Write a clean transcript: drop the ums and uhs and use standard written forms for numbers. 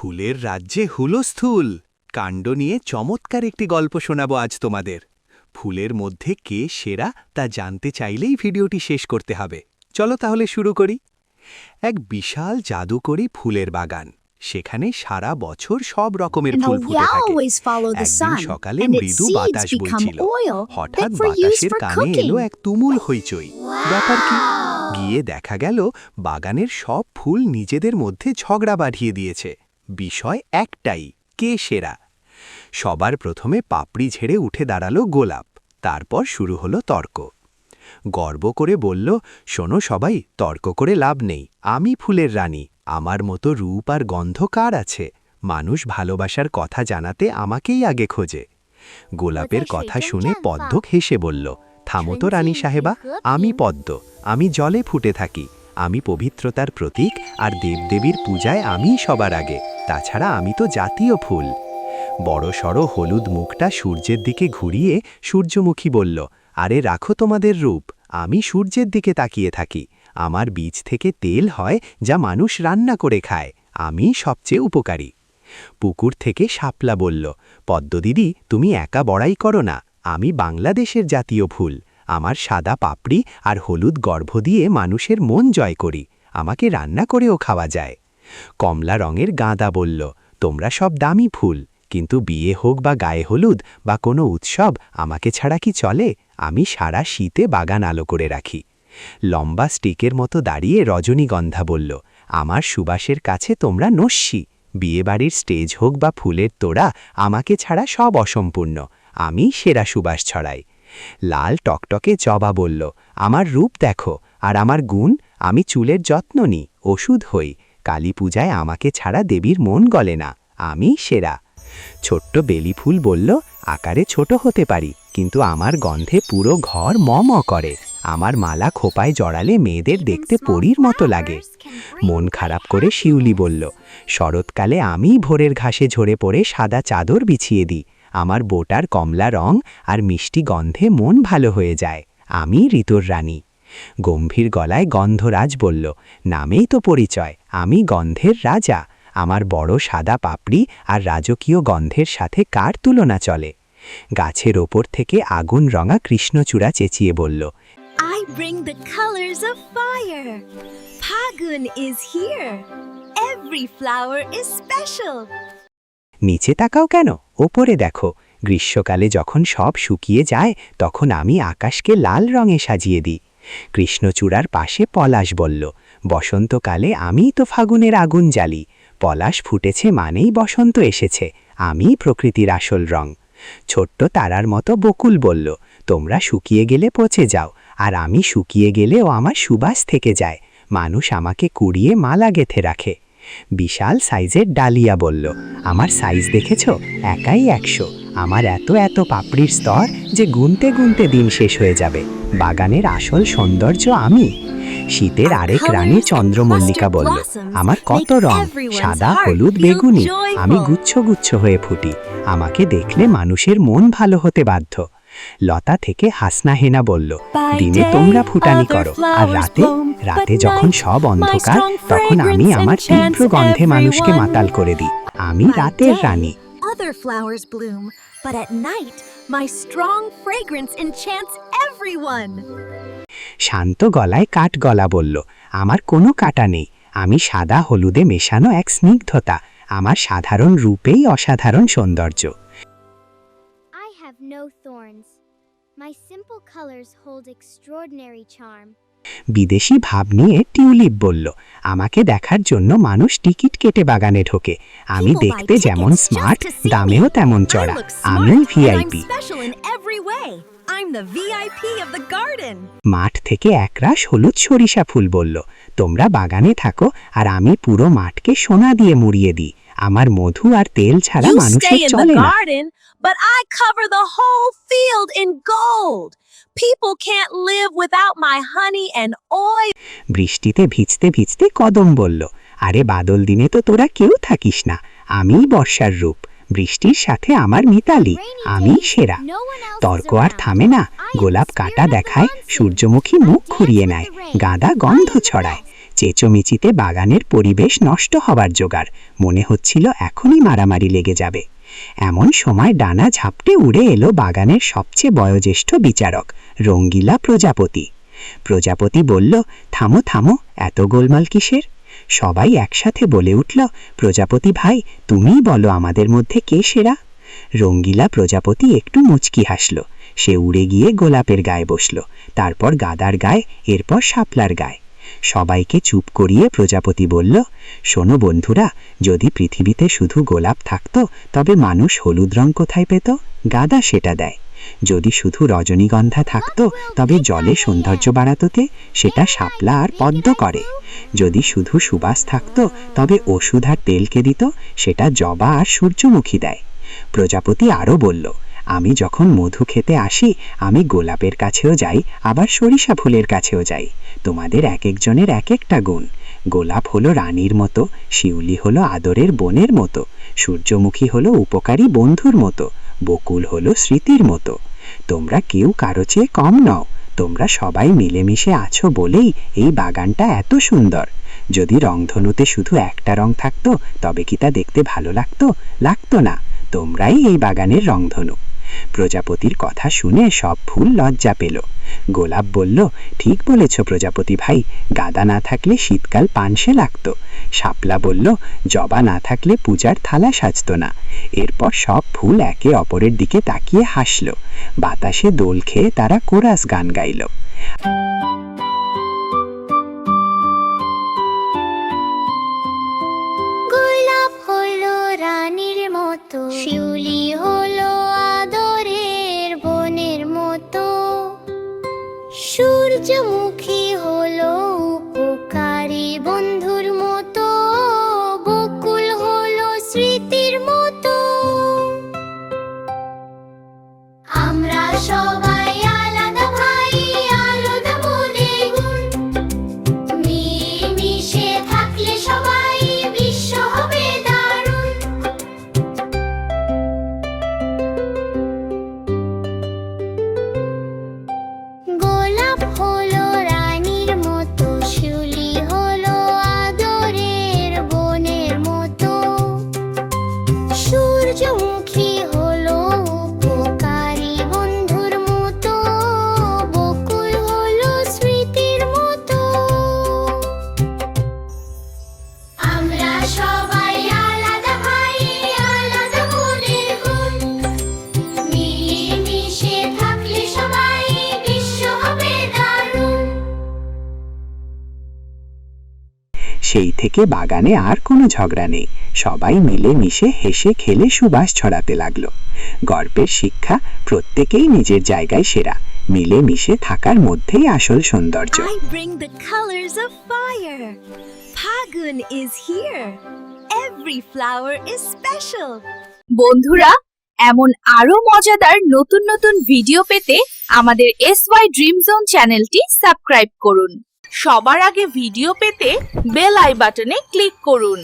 ফুলের রাজ্যে হুলস্থুল কাণ্ড নিয়ে চমৎকার একটি গল্প শোনাবো আজ তোমাদের। ফুলের মধ্যে কে সেরা তা জানতে চাইলেই ভিডিওটি শেষ করতে হবে। চলো তাহলে শুরু করি। এক বিশাল জাদুকরী ফুলের বাগান, সেখানে সারা বছর সব রকমের ফুল ফুটে থাকে। একদিন সকালে মৃদু বাতাস বইছিল, হঠাৎ বাতাসের কানে এলো এক তুমুল হইচই। ব্যাপার কি? গিয়ে দেখা গেল বাগানের সব ফুল নিজেদের মধ্যে ঝগড়া বাঁধিয়ে দিয়েছে। বিষয় একটাই, কে সেরা। সবার প্রথমে পাপড়ি ঝেড়ে উঠে দাঁড়ালো গোলাপ। তারপর শুরু হলো তর্ক। গর্ব করে বলল, শোনো সবাই, তর্ক করে লাভ নেই, আমি ফুলের রানী, আমার মতো রূপ আর গন্ধ কার আছে? মানুষ ভালোবাসার কথা জানাতে আমাকেই আগে খোঁজে। গোলাপের কথা শুনে পদ্ম হেসে বলল, থামো তো রানী সাহেবা, আমি পদ্ম, আমি জলে ফুটে থাকি, আমি পবিত্রতার প্রতীক, আর দেবদেবীর পূজায় আমিই সবার আগে, তাছাড়া আমি তো জাতীয় ফুল। বড়সড় হলুদ মুখটা সূর্যের দিকে ঘুরিয়ে সূর্যমুখী বলল, আরে রাখো তোমাদের রূপ, আমি সূর্যের দিকে তাকিয়ে থাকি, আমার বীজ থেকে তেল হয় যা মানুষ রান্না করে খায়, আমি সবচেয়ে উপকারী। পুকুর থেকে শাপলা বলল, পদ্ম দিদি, তুমি একা বড়াই করো না, আমি বাংলাদেশের জাতীয় ফুল, আমার সাদা পাপড়ি আর হলুদ গর্ভ দিয়ে মানুষের মন জয় করি, আমাকে রান্না করেও খাওয়া যায়। কমলা রঙের গাঁদা বলল, তোমরা সব দামি ফুল, কিন্তু বিয়ে হোক বা গায়ে হলুদ বা কোনো উৎসব, আমাকে ছাড়া কি চলে? আমি সারা শীতে বাগান আলো করে রাখি। লম্বা স্টিকের মতো দাঁড়িয়ে রজনীগন্ধা বলল, আমার সুবাসের কাছে তোমরা নস্যি, বিয়েবাড়ির স্টেজ হোক বা ফুলের তোড়া, আমাকে ছাড়া সব অসম্পূর্ণ, আমি সেরা সুবাস ছড়াই। লাল টকটকে জবা বলল, আমার রূপ দেখো আর আমার গুণ, আমি চুলের যত্ন নিই, ওষুধ হই, কালী পূজায় আমাকে ছাড়া দেবীর মন গলে না, আমি সেরা। ছোট্ট বেলি ফুল বলল, আকারে ছোট হতে পারি, কিন্তু আমার গন্ধে পুরো ঘর ম ম করে, আমার মালা খোপায় জড়ালে মেয়েদের দেখতে পরীর মতো লাগে। মন খারাপ করে শিউলি বলল, শরৎকালে আমি ভোরের ঘাসে ঝরে পড়ে সাদা চাদর বিছিয়ে দিই, আমার বোটার কমলা রং আর মিষ্টি গন্ধে মন ভালো হয়ে যায়, আমি ঋতুর রানী। গম্ভীর গলায় গন্ধরাজ বলল, নামেই তো পরিচয়, আমি গন্ধের রাজা, আমার বড় সাদা পাপড়ি আর রাজকীয় গন্ধের সাথে কার তুলনা চলে? গাছের ওপর থেকে আগুন রঙা কৃষ্ণচূড়া চেঁচিয়ে বলল, I bring the colors of fire. Phagun is here. Every flower is special. নিচে তাকাও কেন, ওপরে দেখো, গ্রীষ্মকালে যখন সব শুকিয়ে যায় তখন আমি আকাশকে লাল রঙে সাজিয়ে দিই। কৃষ্ণচূড়ার পাশে পলাশ বলল, বসন্তকালে আমিই তো ফাগুনের আগুন জ্বালি, পলাশ ফুটেছে মানেই বসন্ত এসেছে, আমি প্রকৃতির আসল রং। ছোট্ট তারার মতো বকুল বলল, তোমরা শুকিয়ে গেলে পচে যাও, আর আমি শুকিয়ে গেলেও আমার সুবাস থেকে যায়, মানুষ আমাকে কুড়িয়ে মালা গেঁথে রাখে। বিশাল সাইজের ডালিয়া বলল, আমার সাইজ দেখেছ, একাই 100, আমার এত এত পাপড়ির স্তর যে গুনতে গুনতে দিন শেষ হয়ে যাবে, বাগানের আসল সৌন্দর্য আমি। শীতের আরেক রানী চন্দ্রমল্লিকা বলল, আমার কত রং, সাদা, হলুদ, বেগুনি, আমি গুচ্ছ গুচ্ছ হয়ে ফুটি, আমাকে দেখলে মানুষের মন ভালো হতে বাধ্য। লতা থেকে হাসনা হেনা বলল, দিনে তোমরা ফুটানি করো, আর রাতে রাতে যখন সব অন্ধকার, তখন আমি আমার তীব্র গন্ধে মানুষকে মাতাল করে দিই, আমি রাতের রানী। Other flowers bloom, but at night my strong fragrance enchants everyone. শান্ত গলায় কাঠ গলা বলল, আমার কোনো কাটা নেই, আমি সাদা হলুদে মেশানো এক স্নিগ্ধতা, আমার সাধারণ রূপেই অসাধারণ সৌন্দর্য। I have no thorns. My simple colors hold extraordinary charm. বিদেশি ভাব নিয়ে টিউলিপ বলল, আমাকে দেখার জন্য মানুষ টিকিট কেটে বাগানে ঢোকে, আমি দেখতে যেমন স্মার্ট, দামেও তেমন চড়া, আমি VIP. I'm the VIP of the garden. মাঠ থেকে একরাশ হলুদ সরিষা ফুল বলল, তোমরা বাগানে থাকো আর আমি পুরো মাঠকে সোনা দিয়ে মুড়িয়ে দিই, আমার মধু আর তেল ছাড়া You মানুষের stay in চলে the না। garden, but I cover the whole field in gold. People can't live without my honey and oil. বৃষ্টিতে ভিজতে ভিজতে কদম বলল, আরে বাদল দিনে তো তোরা কেউ থাকিস না, আমিই বর্ষার রূপ, বৃষ্টির সাথে আমার মিতালি, আমি সেরা। তর্ক আর থামে না, গোলাপ কাটা দেখায়, সূর্যমুখী মুখ ঘুরিয়ে নেয়, গাঁদা গন্ধ ছড়ায়, চেঁচোমেচিতে বাগানের পরিবেশ নষ্ট হবার জোগাড়, মনে হচ্ছিল এখনই মারামারি লেগে যাবে। এমন সময় ডানা ঝাপটে উড়ে এলো বাগানের সবচেয়ে বয়োজ্যেষ্ঠ বিচারক রঙ্গিলা প্রজাপতি। প্রজাপতি বলল, থামো থামো, এত গোলমাল কিসের? সবাই একসাথে বলে উঠল, প্রজাপতি ভাই, তুমিই বলো আমাদের মধ্যে কে সেরা? রঙ্গিলা প্রজাপতি একটু মুচকি হাসল। সে উড়ে গিয়ে গোলাপের গায়ে বসল, তারপর গাদার গায়ে, এরপর শাপলার গায়ে। সবাইকে চুপ করিয়ে প্রজাপতি বলল, শোনো বন্ধুরা, যদি পৃথিবীতে শুধু গোলাপ থাকতো তবে মানুষ হলুদ রং কোথায় পেত? গাদা সেটা দেয়। যদি শুধু রজনীগন্ধা থাকতো তবে জলে সৌন্দর্য বাড়াতে সেটা শাপলা আর পদ্ম করে। যদি শুধু সুবাস থাকতো তবে ওষুধ আর তেলকে দিত সেটা জবা আর সূর্যমুখী দেয়। প্রজাপতি আরও বলল, আমি যখন মধু খেতে আসি আমি গোলাপের কাছেও যাই, আবার সরিষা ফুলের কাছেও যাই। তোমাদের এক একজনের এক একটা গুণ। গোলাপ হলো রানীর মতো, শিউলি হলো আদরের বোনের মতো, সূর্যমুখী হলো উপকারী বন্ধুর মতো, বকুল হলো স্মৃতির মতো। তোমরা কেউ কারো চেয়ে কম নও, তোমরা সবাই মিলেমিশে আছো বলেই এই বাগানটা এত সুন্দর। যদি রংধনুতে শুধু একটা রং থাকতো তবে কি তা দেখতে ভালো লাগতো? লাগতো না। তোমরাই এই বাগানের রংধনু। প্রজাপতির কথা শুনে সব ফুল লজ্জা পেল। গোলাপ বলল, ঠিক বলেছ প্রজাপতি ভাই, গাদা না থাকলে শীতকাল পানসে লাগতো। শাপলা বলল, জবা না থাকলে পূজার থালা সাজতো না। এরপর সব ফুল একে অপরের দিকে তাকিয়ে হাসল। বাতাসে দোল খেয়ে তারা কোরাস গান গাইল। গোলাপ হলো রানীর মতো, শিউলি হলো আদরের বোনের মতো, সূর্যমুখী হলো উপকারী বন্ধুর মতো, বকুল হলো স্মৃতির মতো। আমরা সবাই আলাদা ভাই, আলাদা মনের গুণ, মিলেমিশে থাকলে সবাই বিশ্ব হবে দারুণ। গোলাপ হলো রানীর মতো, শিউলি হলো আদরের বোনের মতো, সূর্যমুখী হলো উপকারী বন্ধুর মতো, বকুল হলো স্মৃতির মতো। আমরা সবাই আলাদা ভাই, আলাদা মনের গুণ, মিলেমিশে থাকলে সবাই বিশ্ব হবে দারুণ। সেই থেকে বাগানে আর কোনো ঝগড়া নেই। সবাই মিলে মিশে হেসে খেলে সুবাস ছড়াতে লাগলো। গল্পের শিক্ষা, প্রত্যেকেই নিজের জায়গায় সেরা। মিলে মিশে থাকার মধ্যেই আসল সৌন্দর্য। I bring the colors of fire. Phagun is here. Every flower is special. বন্ধুরা, এমন আরো মজাদার নতুন নতুন ভিডিও পেতে আমাদের SY Dream Zone চ্যানেলটি সাবস্ক্রাইব করুন। সবার আগে ভিডিও পেতে বেল আই বাটনে ক্লিক করুন।